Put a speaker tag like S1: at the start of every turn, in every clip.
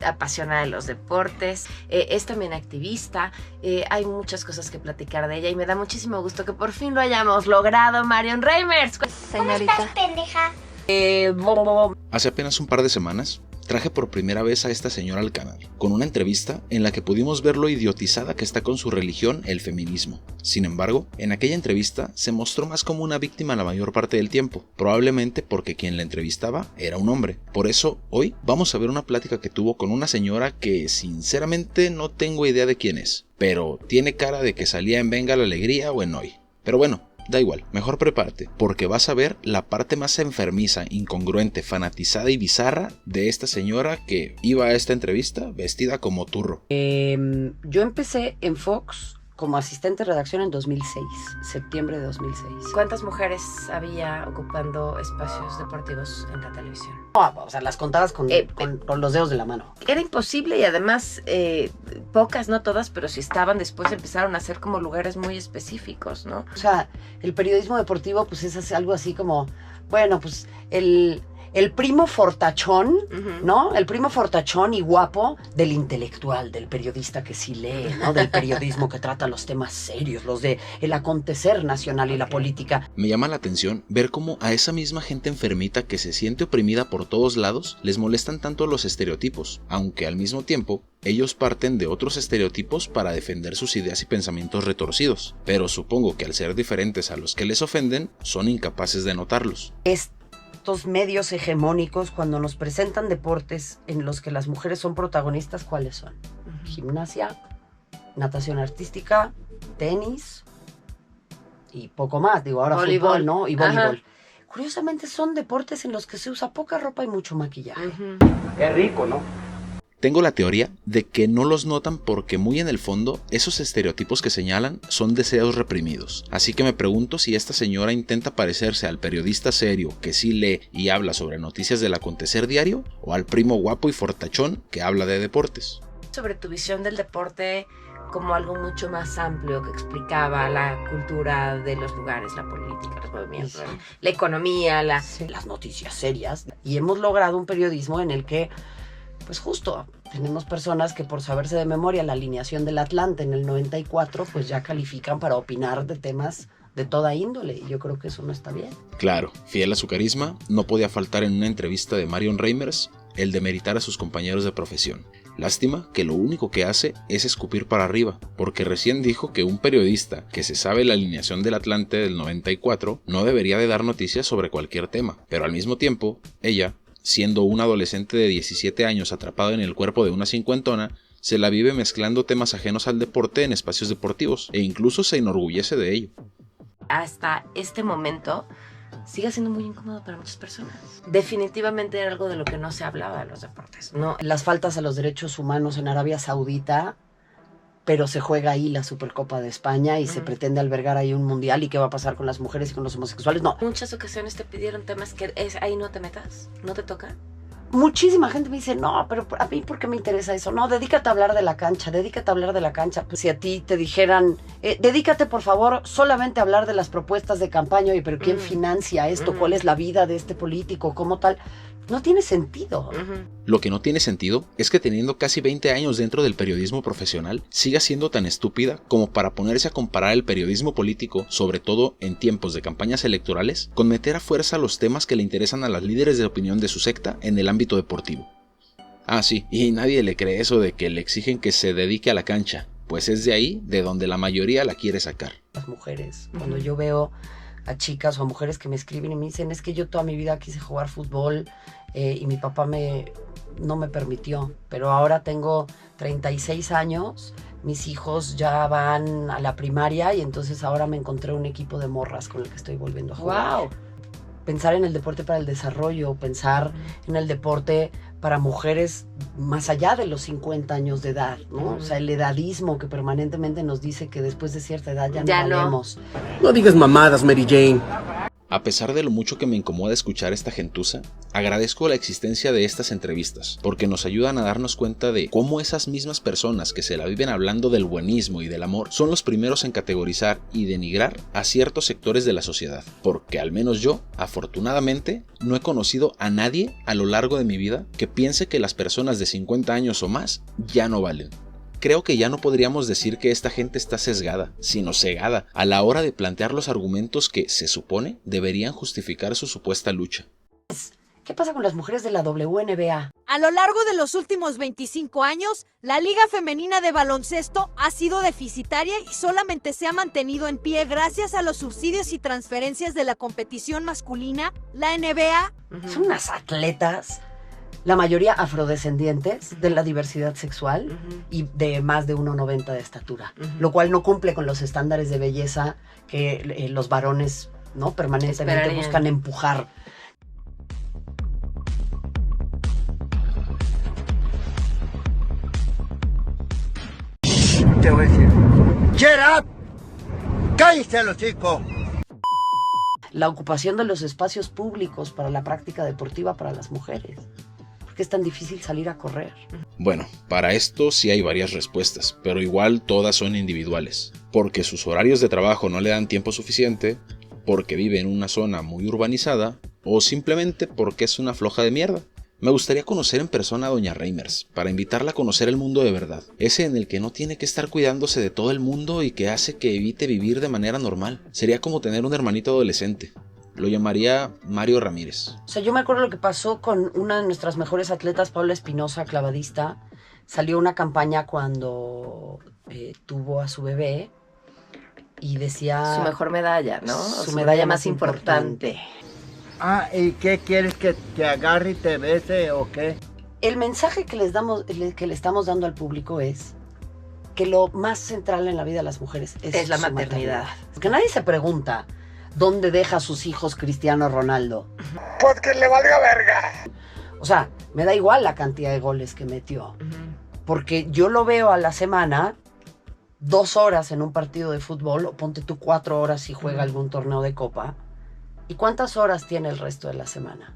S1: apasionada de los deportes, es también activista, hay muchas cosas que platicar de ella y me da muchísimo gusto que por fin lo hayamos logrado. Marion Reimers.
S2: Señorita. ¿Cómo estás, pendeja?
S3: Hace apenas un par de semanas traje por primera vez a esta señora al canal, con una entrevista en la que pudimos ver lo idiotizada que está con su religión, el feminismo. Sin embargo, en aquella entrevista se mostró más como una víctima la mayor parte del tiempo, probablemente porque quien la entrevistaba era un hombre. Por eso, hoy vamos a ver una plática que tuvo con una señora que sinceramente no tengo idea de quién es, pero tiene cara de que salía en Venga la Alegría o en Hoy. Pero bueno, da igual, mejor prepárate, porque vas a ver la parte más enfermiza, incongruente, fanatizada y bizarra de esta señora que iba a esta entrevista vestida como turro.
S4: Yo empecé en Fox como asistente de redacción en 2006, septiembre de 2006.
S1: ¿Cuántas mujeres había ocupando espacios deportivos en la televisión?
S4: O sea, las contabas con los dedos de la mano.
S1: Era imposible y además pocas, no todas, pero si estaban, después empezaron a ser como lugares muy específicos, ¿no?
S4: O sea, el periodismo deportivo pues es algo así como, bueno, pues el primo fortachón, ¿no? El primo fortachón y guapo del intelectual, del periodista que sí lee, ¿no? Del periodismo que trata los temas serios, los de el acontecer nacional y la política.
S3: Me llama la atención ver cómo a esa misma gente enfermita que se siente oprimida por todos lados les molestan tanto los estereotipos, aunque al mismo tiempo ellos parten de otros estereotipos para defender sus ideas y pensamientos retorcidos, pero supongo que al ser diferentes a los que les ofenden, son incapaces de notarlos.
S4: Estos medios hegemónicos, cuando nos presentan deportes en los que las mujeres son protagonistas, ¿cuáles son? Gimnasia, natación artística, tenis y poco más, digo, ahora fútbol, ¿no? Y voleibol. Ajá. Curiosamente son deportes en los que se usa poca ropa y mucho maquillaje.
S5: Qué rico, ¿no?
S3: Tengo la teoría de que no los notan porque muy en el fondo esos estereotipos que señalan son deseos reprimidos. Así que me pregunto si esta señora intenta parecerse al periodista serio que sí lee y habla sobre noticias del acontecer diario o al primo guapo y fortachón que habla de deportes.
S1: Sobre tu visión del deporte como algo mucho más amplio que explicaba la cultura de los lugares, la política, los movimientos, la economía, las
S4: noticias serias. Y hemos logrado un periodismo en el que pues justo, tenemos personas que por saberse de memoria la alineación del Atlante en el 94, pues ya califican para opinar de temas de toda índole, y yo creo que eso no está bien.
S3: Claro, fiel a su carisma, no podía faltar en una entrevista de Marion Reimers el demeritar a sus compañeros de profesión. Lástima que lo único que hace es escupir para arriba, porque recién dijo que un periodista que se sabe la alineación del Atlante del 94 no debería de dar noticias sobre cualquier tema, pero al mismo tiempo, ella, siendo un adolescente de 17 años atrapado en el cuerpo de una cincuentona, se la vive mezclando temas ajenos al deporte en espacios deportivos e incluso se enorgullece de ello.
S1: Hasta este momento sigue siendo muy incómodo para muchas personas. Definitivamente era algo de lo que no se hablaba de los deportes, ¿no?
S4: Las faltas a los derechos humanos en Arabia Saudita, pero se juega ahí la Supercopa de España y se pretende albergar ahí un mundial, y qué va a pasar con las mujeres y con los homosexuales. No.
S1: Muchas ocasiones te pidieron temas que ahí no te metas, no te toca.
S4: Muchísima gente me dice, no, pero a mí ¿por qué me interesa eso? No, dedícate a hablar de la cancha, dedícate a hablar de la cancha. Pues si a ti te dijeran, dedícate por favor solamente a hablar de las propuestas de campaña, y pero ¿quién financia esto? ¿Cuál es la vida de este político? ¿Cómo tal? No tiene sentido.
S3: Lo que no tiene sentido es que teniendo casi 20 años dentro del periodismo profesional, siga siendo tan estúpida como para ponerse a comparar el periodismo político, sobre todo en tiempos de campañas electorales, con meter a fuerza los temas que le interesan a las líderes de opinión de su secta en el ámbito deportivo. Ah, sí, y nadie le cree eso de que le exigen que se dedique a la cancha, pues es de ahí de donde la mayoría la quiere sacar.
S4: Las mujeres, cuando yo veo a chicas o a mujeres que me escriben y me dicen, es que yo toda mi vida quise jugar fútbol, y mi papá no me permitió, pero ahora tengo 36 años, mis hijos ya van a la primaria y entonces ahora me encontré un equipo de morras con el que estoy volviendo a jugar.
S1: ¡Wow!
S4: Pensar en el deporte para el desarrollo, pensar en el deporte para mujeres más allá de los 50 años de edad, ¿no? O sea, el edadismo que permanentemente nos dice que después de cierta edad ya no valemos.
S5: No digas mamadas, Mary Jane.
S3: A pesar de lo mucho que me incomoda escuchar esta gentuza, agradezco la existencia de estas entrevistas, porque nos ayudan a darnos cuenta de cómo esas mismas personas que se la viven hablando del buenismo y del amor son los primeros en categorizar y denigrar a ciertos sectores de la sociedad, porque al menos yo, afortunadamente, no he conocido a nadie a lo largo de mi vida que piense que las personas de 50 años o más ya no valen. Creo que ya no podríamos decir que esta gente está sesgada, sino cegada, a la hora de plantear los argumentos que, se supone, deberían justificar su supuesta lucha.
S4: ¿Qué pasa con las mujeres de la WNBA?
S5: A lo largo de los últimos 25 años, la Liga Femenina de Baloncesto ha sido deficitaria y solamente se ha mantenido en pie gracias a los subsidios y transferencias de la competición masculina, la NBA.
S4: Son unas atletas, la mayoría afrodescendientes, de la diversidad sexual y de más de 1,90 de estatura, lo cual no cumple con los estándares de belleza que los varones, ¿no?, permanentemente buscan empujar.
S6: Te voy a decir, ¡Get up! ¡Cállate los chicos!
S4: La ocupación de los espacios públicos para la práctica deportiva para las mujeres. ¿Por qué es tan difícil salir a correr?
S3: Bueno, para esto sí hay varias respuestas, pero igual todas son individuales. Porque sus horarios de trabajo no le dan tiempo suficiente, porque vive en una zona muy urbanizada, o simplemente porque es una floja de mierda. Me gustaría conocer en persona a Doña Reimers, para invitarla a conocer el mundo de verdad, ese en el que no tiene que estar cuidándose de todo el mundo y que hace que evite vivir de manera normal. Sería como tener un hermanito adolescente. Lo llamaría Mario Ramírez.
S4: O sea, yo me acuerdo lo que pasó con una de nuestras mejores atletas, Paula Espinosa, clavadista. Salió una campaña cuando tuvo a su bebé y decía...
S1: Su mejor medalla, ¿no?
S4: Su medalla más importante.
S6: Ah, ¿y qué quieres, que te agarre y te bese o qué?
S4: El mensaje que le estamos dando al público es que lo más central en la vida de las mujeres es
S1: la
S4: su
S1: maternidad.
S4: Porque nadie se pregunta dónde deja a sus hijos Cristiano Ronaldo.
S6: Pues que le valga verga.
S4: O sea, me da igual la cantidad de goles que metió. Porque yo lo veo a la semana 2 horas en un partido de fútbol, o ponte tú 4 horas si juega algún torneo de copa. ¿Y cuántas horas tiene el resto de la semana?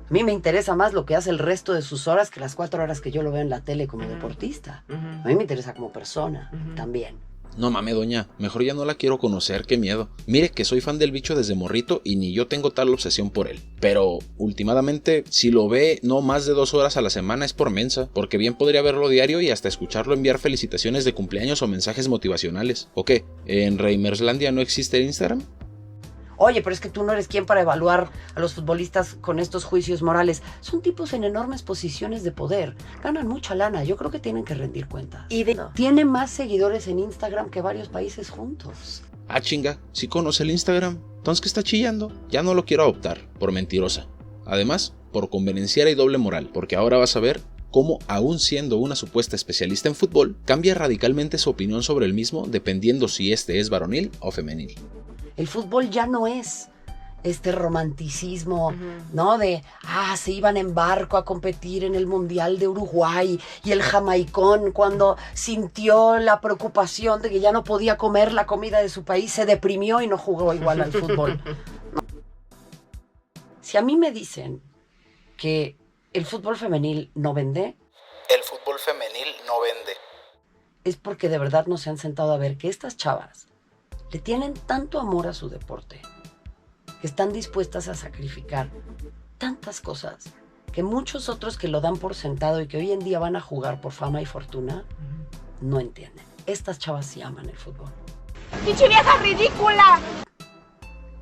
S4: A mí me interesa más lo que hace el resto de sus horas que las 4 horas que yo lo veo en la tele como deportista. A mí me interesa como persona también.
S3: No mames, doña, mejor ya no la quiero conocer, qué miedo. Mire que soy fan del bicho desde morrito y ni yo tengo tal obsesión por él. Pero, últimamente, si lo ve no más de 2 horas a la semana es por mensa, porque bien podría verlo diario y hasta escucharlo enviar felicitaciones de cumpleaños o mensajes motivacionales. ¿O qué? ¿En Reimerslandia no existe el Instagram?
S4: Oye, pero es que tú no eres quien para evaluar a los futbolistas con estos juicios morales. Son tipos en enormes posiciones de poder. Ganan mucha lana. Yo creo que tienen que rendir cuentas. Tiene más seguidores en Instagram que varios países juntos.
S3: Ah, chinga, ¿sí conoce el Instagram? Entonces, ¿qué está chillando? Ya no lo quiero adoptar, por mentirosa. Además, por convenenciera y doble moral, porque ahora vas a ver cómo, aún siendo una supuesta especialista en fútbol, cambia radicalmente su opinión sobre el mismo dependiendo si este es varonil o femenil.
S4: El fútbol ya no es este romanticismo, ¿no? De, se iban en barco a competir en el Mundial de Uruguay y el jamaicón, cuando sintió la preocupación de que ya no podía comer la comida de su país, se deprimió y no jugó igual al fútbol. ¿No? Si a mí me dicen que el fútbol femenil no vende,
S3: el fútbol femenil no vende,
S4: es porque de verdad no se han sentado a ver que estas chavas le tienen tanto amor a su deporte, que están dispuestas a sacrificar tantas cosas, que muchos otros que lo dan por sentado y que hoy en día van a jugar por fama y fortuna, no entienden. Estas chavas sí aman el fútbol.
S2: ¡Pinche vieja ridícula!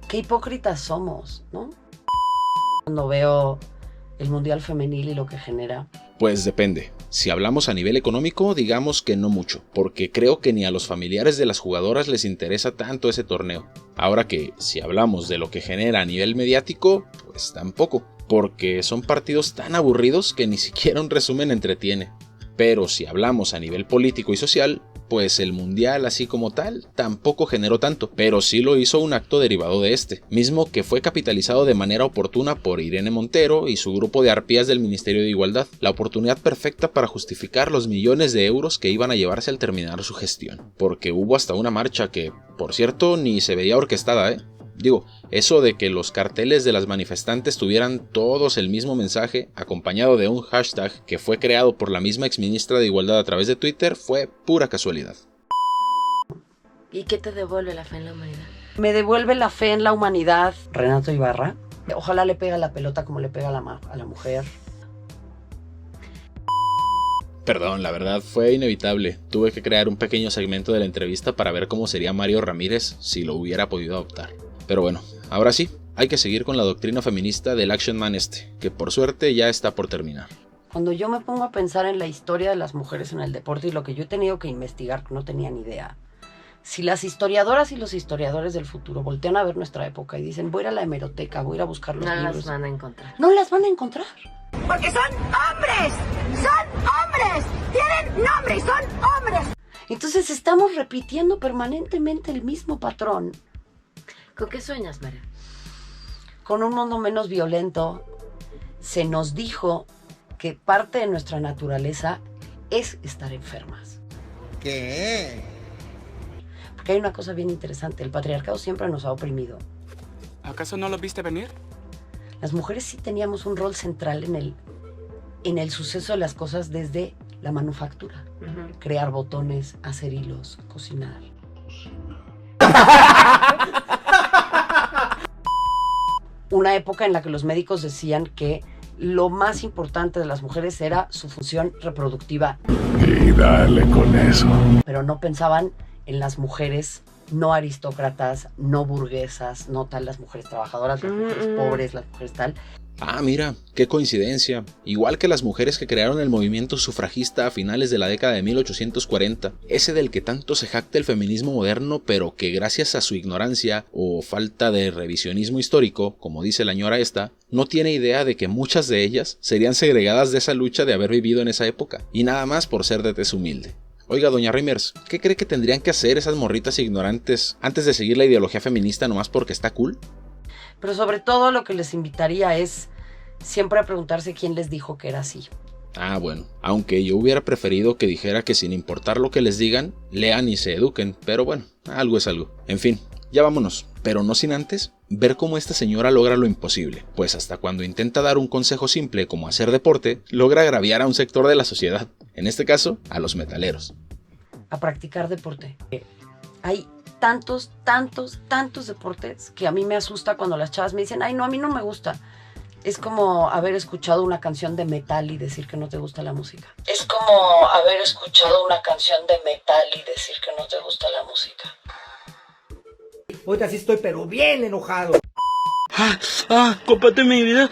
S4: Qué hipócritas somos, ¿no? Cuando veo el Mundial Femenil y lo que genera.
S3: Pues depende. Si hablamos a nivel económico, digamos que no mucho, porque creo que ni a los familiares de las jugadoras les interesa tanto ese torneo. Ahora que, si hablamos de lo que genera a nivel mediático, pues tampoco, porque son partidos tan aburridos que ni siquiera un resumen entretiene. Pero si hablamos a nivel político y social, pues el mundial así como tal tampoco generó tanto, pero sí lo hizo un acto derivado de este, mismo que fue capitalizado de manera oportuna por Irene Montero y su grupo de arpías del Ministerio de Igualdad, la oportunidad perfecta para justificar los millones de euros que iban a llevarse al terminar su gestión, porque hubo hasta una marcha que, por cierto, ni se veía orquestada, Digo, eso de que los carteles de las manifestantes tuvieran todos el mismo mensaje, acompañado de un hashtag que fue creado por la misma exministra de Igualdad a través de Twitter, fue pura casualidad.
S1: ¿Y qué te devuelve la fe en la humanidad?
S4: Me devuelve la fe en la humanidad Renato Ibarra. Ojalá le pega la pelota como le pega a la mujer.
S3: Perdón, la verdad fue inevitable. Tuve que crear un pequeño segmento de la entrevista para ver cómo sería Mario Ramírez si lo hubiera podido adoptar. Pero bueno, ahora sí, hay que seguir con la doctrina feminista del Action Man que por suerte ya está por terminar.
S4: Cuando yo me pongo a pensar en la historia de las mujeres en el deporte y lo que yo he tenido que investigar, que no tenía ni idea, si las historiadoras y los historiadores del futuro voltean a ver nuestra época y dicen, voy a ir a la hemeroteca, voy a ir a buscar los libros.
S1: No las van a encontrar.
S4: No las van a encontrar.
S2: Porque son hombres. Son hombres. Tienen nombre y son hombres.
S4: Entonces estamos repitiendo permanentemente el mismo patrón.
S1: ¿Con qué sueñas, María?
S4: Con un mundo menos violento. Se nos dijo que parte de nuestra naturaleza es estar enfermas.
S6: ¿Qué?
S4: Porque hay una cosa bien interesante, el patriarcado siempre nos ha oprimido.
S7: ¿Acaso no lo viste venir?
S4: Las mujeres sí teníamos un rol central en el suceso de las cosas desde la manufactura. Crear botones, hacer hilos, cocinar. Una época en la que los médicos decían que lo más importante de las mujeres era su función reproductiva.
S8: Y dale con eso.
S4: Pero no pensaban en las mujeres no aristócratas, no burguesas, no tal, las mujeres trabajadoras, las mujeres pobres, las mujeres tal.
S3: Ah, mira, qué coincidencia. Igual que las mujeres que crearon el movimiento sufragista a finales de la década de 1840, ese del que tanto se jacta el feminismo moderno, pero que gracias a su ignorancia o falta de revisionismo histórico, como dice la ñora esta, no tiene idea de que muchas de ellas serían segregadas de esa lucha de haber vivido en esa época, y nada más por ser de tez humilde. Oiga, doña Reimers, ¿qué cree que tendrían que hacer esas morritas ignorantes antes de seguir la ideología feminista nomás porque está cool?
S4: Pero sobre todo lo que les invitaría es siempre a preguntarse quién les dijo que era así.
S3: Ah, bueno, aunque yo hubiera preferido que dijera que sin importar lo que les digan, lean y se eduquen, pero bueno, algo es algo. En fin, ya vámonos, pero no sin antes ver cómo esta señora logra lo imposible, pues hasta cuando intenta dar un consejo simple como hacer deporte, logra agraviar a un sector de la sociedad, en este caso, a los metaleros.
S4: A practicar deporte. Hay tantos deportes que a mí me asusta cuando las chavas me dicen, ay no, a mí no me gusta. Es como haber escuchado una canción de metal y decir que no te gusta la música. Es como haber escuchado una canción de metal y decir que no te gusta la música.
S6: Ahorita sí estoy pero bien enojado.
S9: Comparte mi video.